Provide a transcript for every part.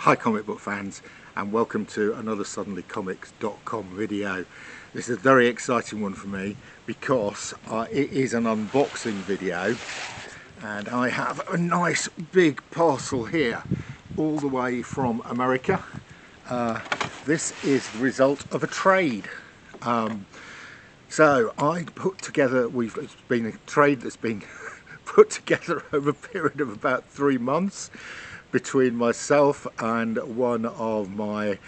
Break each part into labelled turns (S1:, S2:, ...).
S1: Hi comic book fans, and welcome to another suddenlycomics.com video. This is a very exciting one for me because it is an unboxing video, and I have a nice big parcel here all the way from America. This is the result of a trade. So I put together, it's been a trade that's been put together over a period of about 3 months between myself and one of my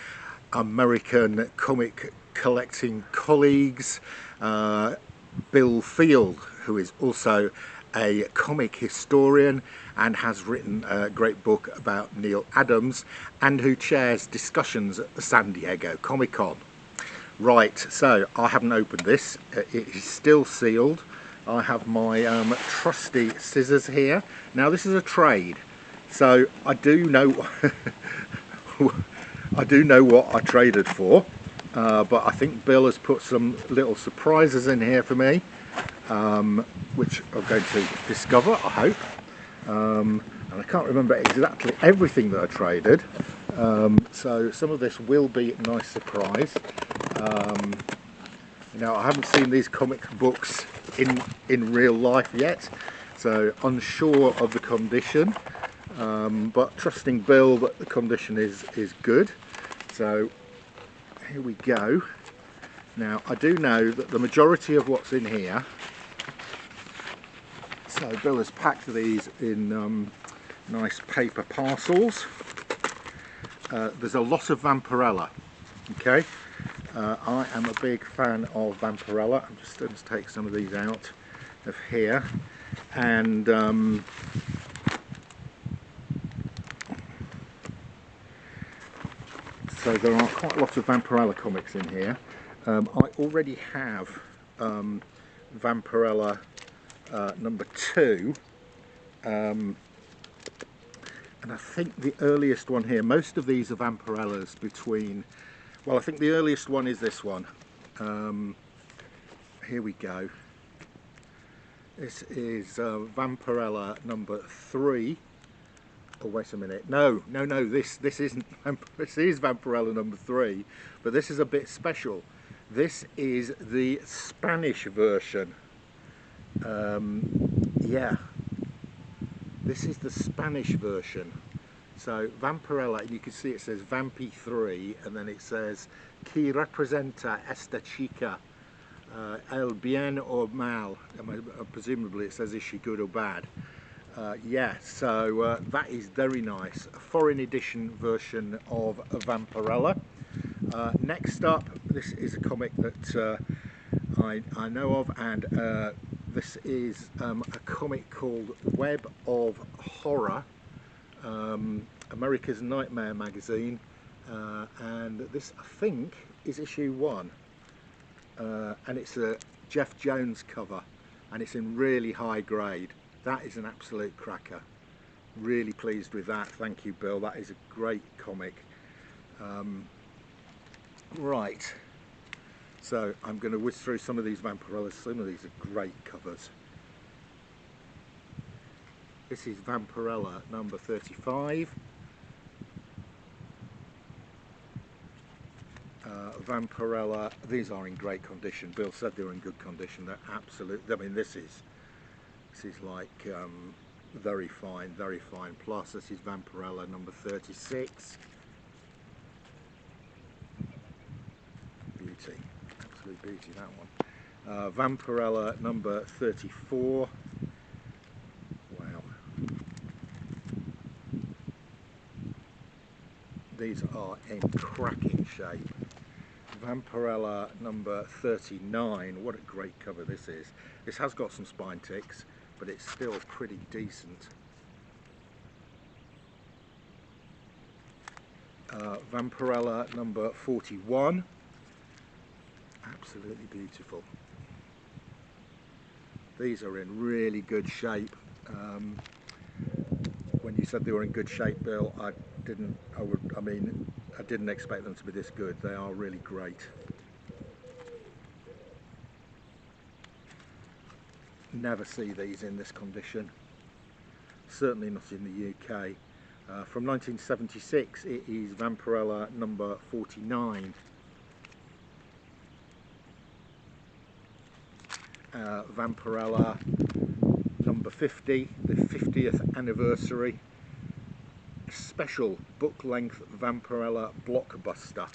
S1: American comic collecting colleagues, Bill Field, who is also a comic historian and has written a great book about Neal Adams, and who chairs discussions at the San Diego Comic-Con. Right, so I haven't opened this, it is still sealed. I have my trusty scissors here. Now this is a trade, so I do know I do know what I traded for, but I think Bill has put some little surprises in here for me, which I'm going to discover, I hope. And I can't remember exactly everything that I traded, so some of this will be a nice surprise. Now I haven't seen these comic books in real life yet, so unsure of the condition, but trusting Bill that the condition is good. So here we go. Now I do know that the majority of what's in here, so Bill has packed these in nice paper parcels. There's a lot of Vampirella, okay? I am a big fan of Vampirella. I'm just going to take some of these out of here, and so there are quite a lot of Vampirella comics in here. I already have Vampirella number 2, and I think the earliest one here, most of these are Vampirellas between, well, I think the earliest one is this one. Here we go. This is Vampirella number 3. Oh, wait a minute. No, this isn't. This is Vampirella number 3, but this is a bit special. This is the Spanish version. Yeah, this is the Spanish version. So Vampirella, and you can see it says Vampi 3, and then it says "Qui representa esta chica, el bien o mal." Presumably it says, is she good or bad? Yeah, so that is very nice. A foreign edition version of Vampirella. Next up, this is a comic that I know of, and this is a comic called Web of Horror, America's Nightmare magazine, and this I think is issue 1, and it's a Jeff Jones cover, and it's in really high grade. That is an absolute cracker. Really pleased with that. Thank you, Bill. That is a great comic. Right, so I'm going to whiz through some of these Vampirellas. Some of these are great covers. This is Vampirella number 35. Vampirella, these are in great condition. Bill said they were in good condition. They're absolutely, I mean, this is like very fine plus. This is Vampirella number 36. Beauty, absolute beauty, that one. Vampirella number 34. Wow, these are in cracking shape. Vampirella number 39. What a great cover this is. This has got some spine ticks, but it's still pretty decent. Vampirella number 41. Absolutely beautiful. These are in really good shape. When you said they were in good shape, Bill, I didn't expect them to be this good. They are really great. Never see these in this condition. Certainly not in the UK. From 1976 it is Vampirella number 49. Vampirella number 50, the 50th anniversary special book length Vampirella blockbuster.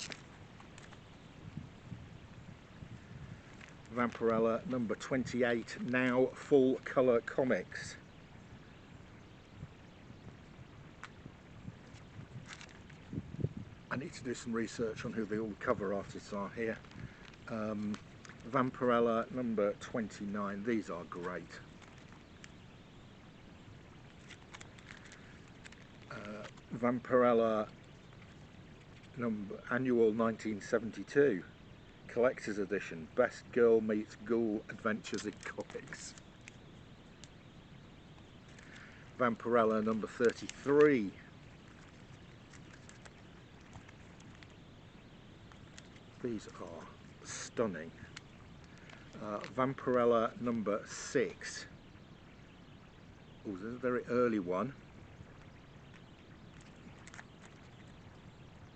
S1: Vampirella number 28, now full colour comics. I need to do some research on who the all cover artists are here. Vampirella number 29, these are great. Vampirella number annual 1972 collector's edition, Best Girl Meets Ghoul Adventures in Comics. Vampirella number 33. These are stunning. Vampirella number 6. Oh, this is a very early one.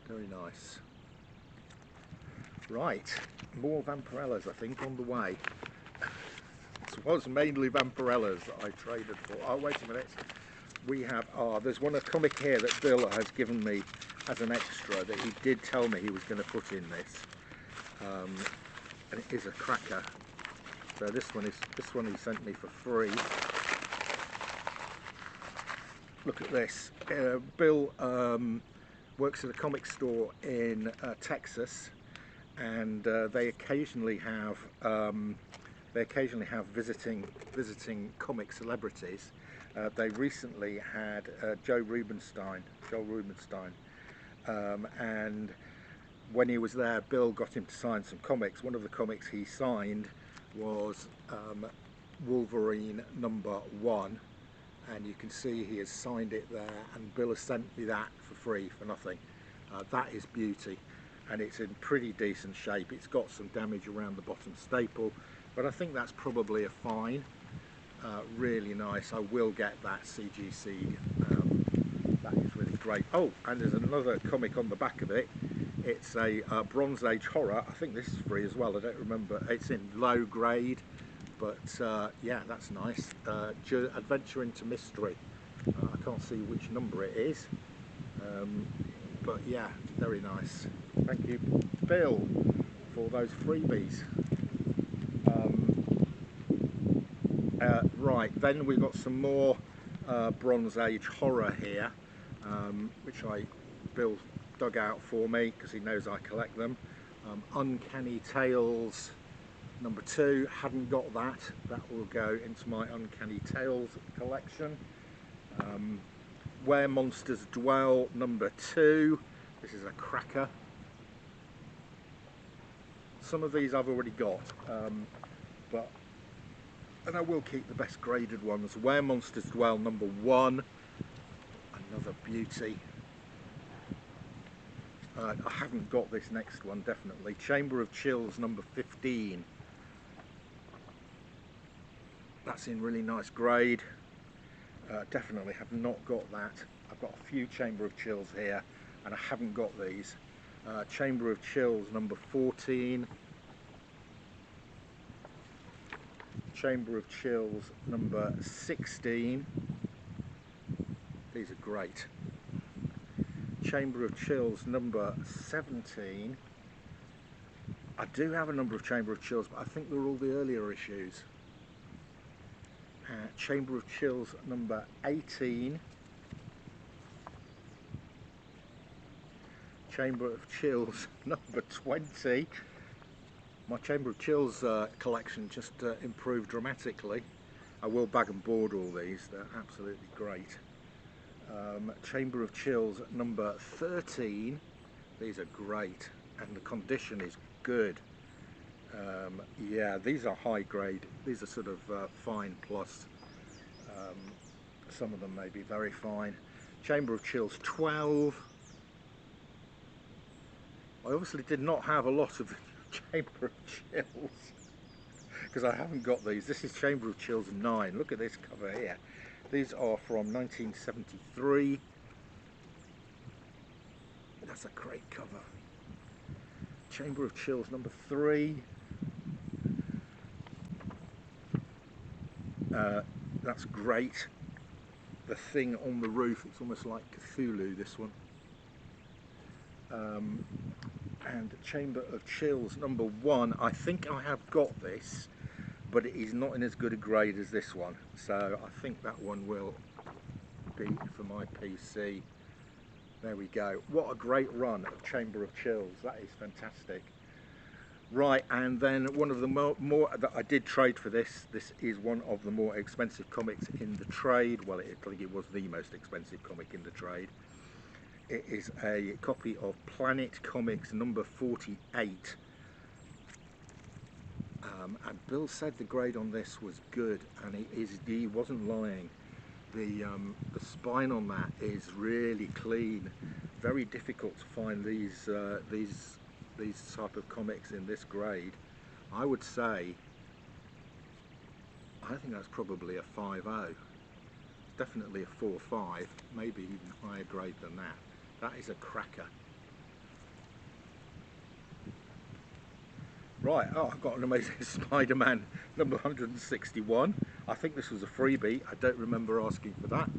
S1: Very nice. Right, more Vampirellas I think on the way. It was mainly Vampirellas that I traded for. Oh, wait a minute. We have, there's a comic here that Bill has given me as an extra that he did tell me he was going to put in this. And it is a cracker. So this one he sent me for free. Look at this. Bill works at a comic store in Texas, and they occasionally have visiting comic celebrities. They recently had Joel Rubinstein, and when he was there, Bill got him to sign some comics. One of the comics he signed was Wolverine number 1, and you can see he has signed it there, and Bill has sent me that for free, for nothing. That is beauty, and it's in pretty decent shape. It's got some damage around the bottom staple, but I think that's probably a fine. Really nice. I will get that CGC. That is really great. Oh, and there's another comic on the back of it. It's a Bronze Age horror. I think this is free as well. I don't remember. It's in low grade, but yeah, that's nice. Adventure into Mystery. I can't see which number it is, but yeah, very nice. Thank you, Bill, for those freebies. Right, then we've got some more Bronze Age horror here, which Bill dug out for me because he knows I collect them. Uncanny Tales number 2, hadn't got that. That will go into my Uncanny Tales collection. Where Monsters Dwell number 2. This is a cracker. Some of these I've already got, and I will keep the best graded ones. Where Monsters Dwell number 1, another beauty. I haven't got this next one, definitely. Chamber of Chills number 15. That's in really nice grade. Definitely have not got that. I've got a few Chamber of Chills here, and I haven't got these. Chamber of Chills number 14. Chamber of Chills number 16. These are great. Chamber of Chills number 17. I do have a number of Chamber of Chills, but I think they're all the earlier issues. Chamber of Chills number 18. Chamber of Chills number 20. My Chamber of Chills collection just improved dramatically. I will bag and board all these, they're absolutely great. Chamber of Chills number 13. These are great, and the condition is good. Yeah, these are high grade. These are sort of fine plus. Some of them may be very fine. Chamber of Chills 12. I obviously did not have a lot of Chamber of Chills because I haven't got these. This is Chamber of Chills 9. Look at this cover here. These are from 1973. That's a great cover. Chamber of Chills number 3. That's great. The thing on the roof, it's almost like Cthulhu, this one. And Chamber of Chills number 1, I think I have got this, but it is not in as good a grade as this one, so I think that one will be for my PC. There we go. What a great run of Chamber of Chills. That is fantastic. Right, and then one of the more that I did trade for this. This is one of the more expensive comics in the trade. Well, I think it was the most expensive comic in the trade. It is a copy of Planet Comics number 48. And Bill said the grade on this was good, and he wasn't lying. The spine on that is really clean. Very difficult to find these type of comics in this grade. I would say, I think that's probably a 5.0. It's definitely a 4.5, maybe even higher grade than that. That is a cracker. Right, oh, I've got an Amazing Spider-Man number 161. I think this was a freebie. I don't remember asking for that.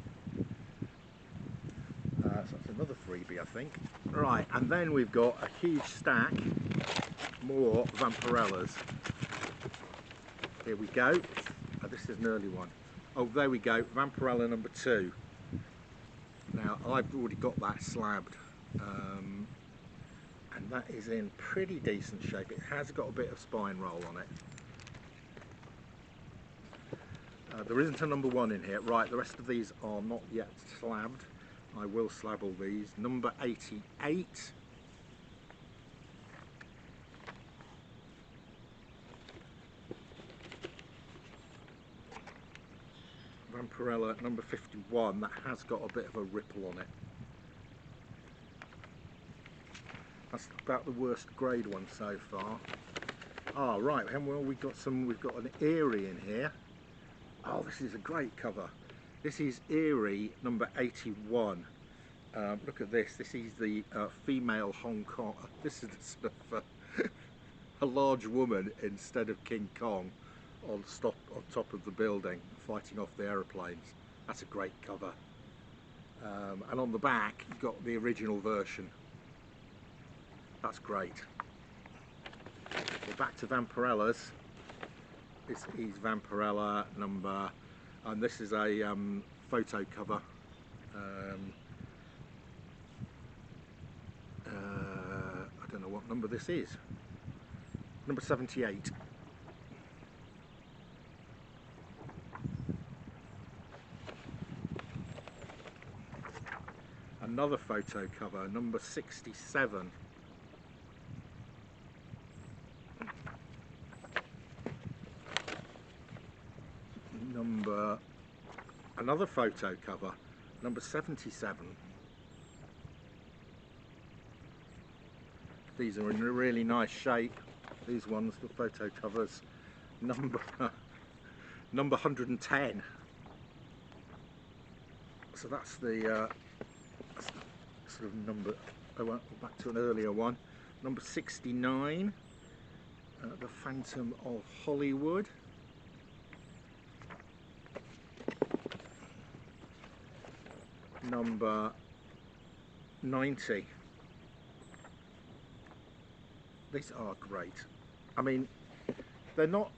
S1: So that's another freebie, I think. Right, and then we've got a huge stack more Vampirellas. Here we go. Oh, this is an early one. Oh, there we go. Vampirella number 2. Now, I've already got that slabbed. And that is in pretty decent shape. It has got a bit of spine roll on it. There isn't a number 1 in here. Right, the rest of these are not yet slabbed. I will slab all these. Number 88. Vampirella number 51. That has got a bit of a ripple on it. That's about the worst grade one so far. Ah, right, and well, we've got an Eerie in here. Oh, this is a great cover. This is Eerie number 81. Look at this. This is the female Hong Kong. This is the sort of a large woman instead of King Kong on top of the building, fighting off the aeroplanes. That's a great cover. And on the back, you've got the original version. That's great. We're back to Vampirellas. This is Vampirella number, and this is a photo cover. I don't know what number this is. Number 78. Another photo cover, number 67. Another photo cover, number 77. These are in a really nice shape. These ones, the photo covers, number 110. So that's the sort of number. I went back to an earlier one, number 69. The Phantom of Hollywood. Number 90. These are great. I mean, they're not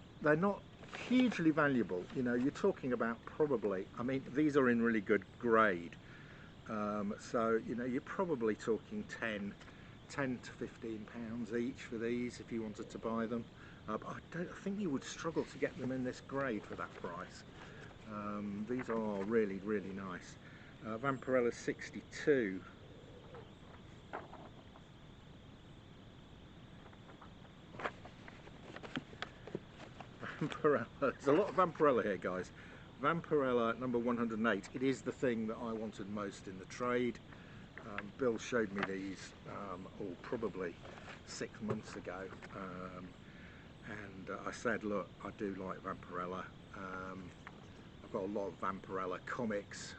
S1: hugely valuable. You know, you're talking about probably, I mean, these are in really good grade. So, you know, you're probably talking 10 to 15 pounds each for these if you wanted to buy them. But I think you would struggle to get them in this grade for that price. These are really, really nice. Vampirella 62. Vampirella. There's a lot of Vampirella here, guys. Vampirella number 108. It is the thing that I wanted most in the trade. Bill showed me these probably 6 months ago, and I said, look, I do like Vampirella. I've got a lot of Vampirella comics,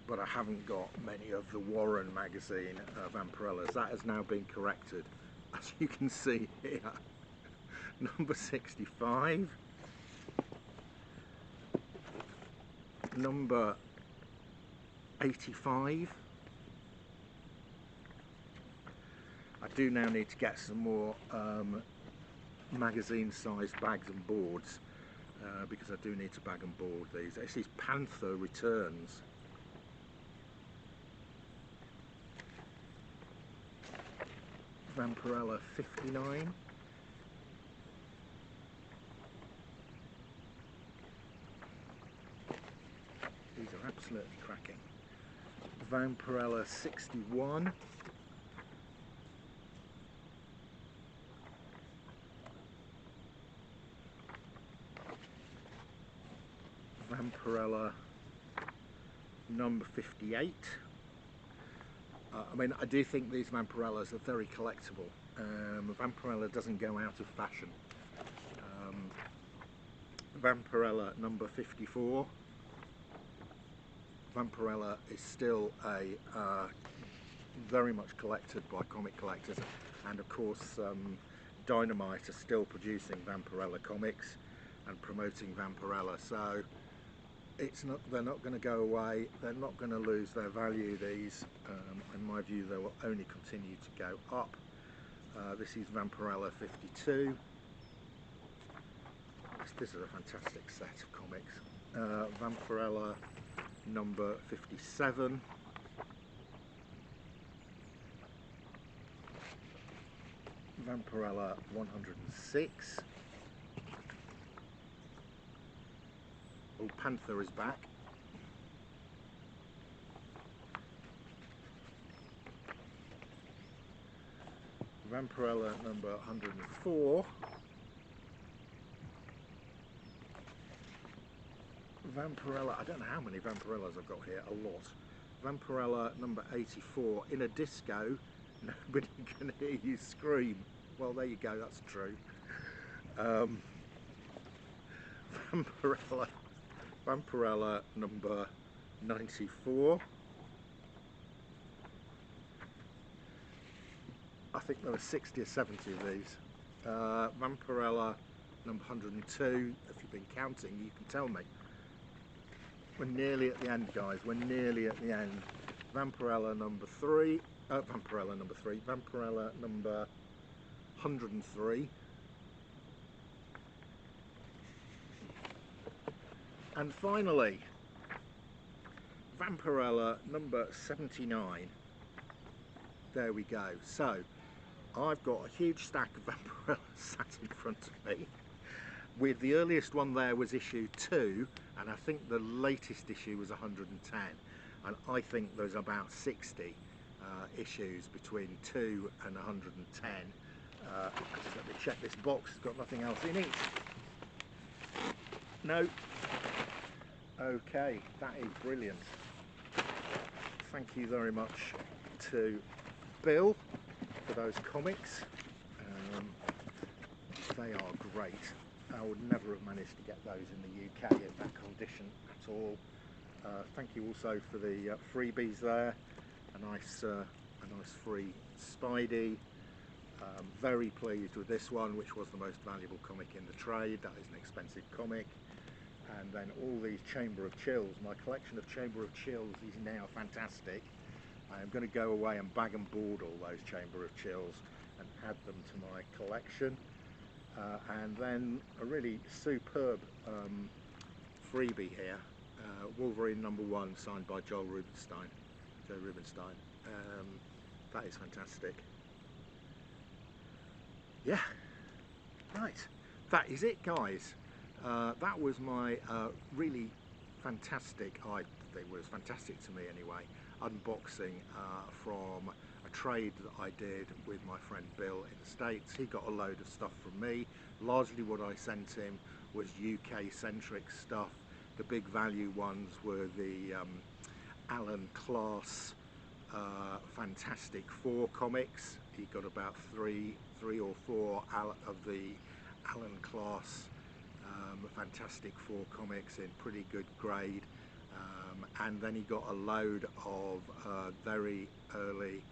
S1: but I haven't got many of the Warren magazine Vampirellas. That has now been corrected, as you can see here. Number 65, number 85. I do now need to get some more magazine sized bags and boards because I do need to bag and board these. This is Panther Returns. Vampirella 59. These are absolutely cracking. Vampirella 61. Vampirella number 58. I mean, I do think these Vampirellas are very collectible. Vampirella doesn't go out of fashion. Vampirella number 54. Vampirella is still a very much collected by comic collectors, and of course Dynamite are still producing Vampirella comics and promoting Vampirella, so they're not going to go away, they're not going to lose their value. These, in my view, they will only continue to go up. This is Vampirella 52. This is a fantastic set of comics. Vampirella number 57. Vampirella 106. Oh, Panther is back. Vampirella number 104. Vampirella, I don't know how many Vampirellas I've got here, a lot. Vampirella number 84. In a disco, nobody can hear you scream. Well, there you go, that's true. Vampirella number 94. I think there were 60 or 70 of these. Vampirella number 102. If you've been counting, you can tell me. We're nearly at the end, guys. We're nearly at the end. Vampirella number 3. Vampirella number 3. Vampirella number 103. And finally, Vampirella number 79. There we go. So, I've got a huge stack of Vampirellas sat in front of me. With the earliest one there was issue 2, and I think the latest issue was 110. And I think there's about 60 issues between 2 and 110. Just let me check this box, it's got nothing else in it. No. Okay, that is brilliant. Thank you very much to Bill for those comics. They are great. I would never have managed to get those in the UK in that condition at all. Thank you also for the freebies there. A nice free Spidey. Very pleased with this one, which was the most valuable comic in the trade. That is an expensive comic. And then all these Chamber of Chills. My collection of Chamber of Chills is now fantastic. I am going to go away and bag and board all those Chamber of Chills and add them to my collection. And then a really superb freebie here, Wolverine number 1, signed by Joe Rubinstein. That is fantastic. Yeah, right, that is it, guys. That was my really fantastic, it was fantastic to me anyway, unboxing from a trade that I did with my friend Bill in the States. He got a load of stuff from me. Largely what I sent him was UK centric stuff. The big value ones were the Alan Class Fantastic Four comics. He got about three or four of the Alan Class Fantastic Four comics in pretty good grade. and then he got a load of very early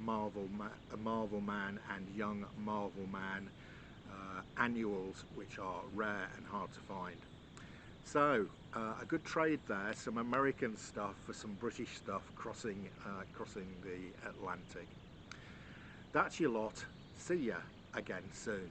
S1: Marvel Man and Young Marvel Man annuals, which are rare and hard to find. So a good trade there, some American stuff for some British stuff crossing the Atlantic. That's your lot. See ya again soon.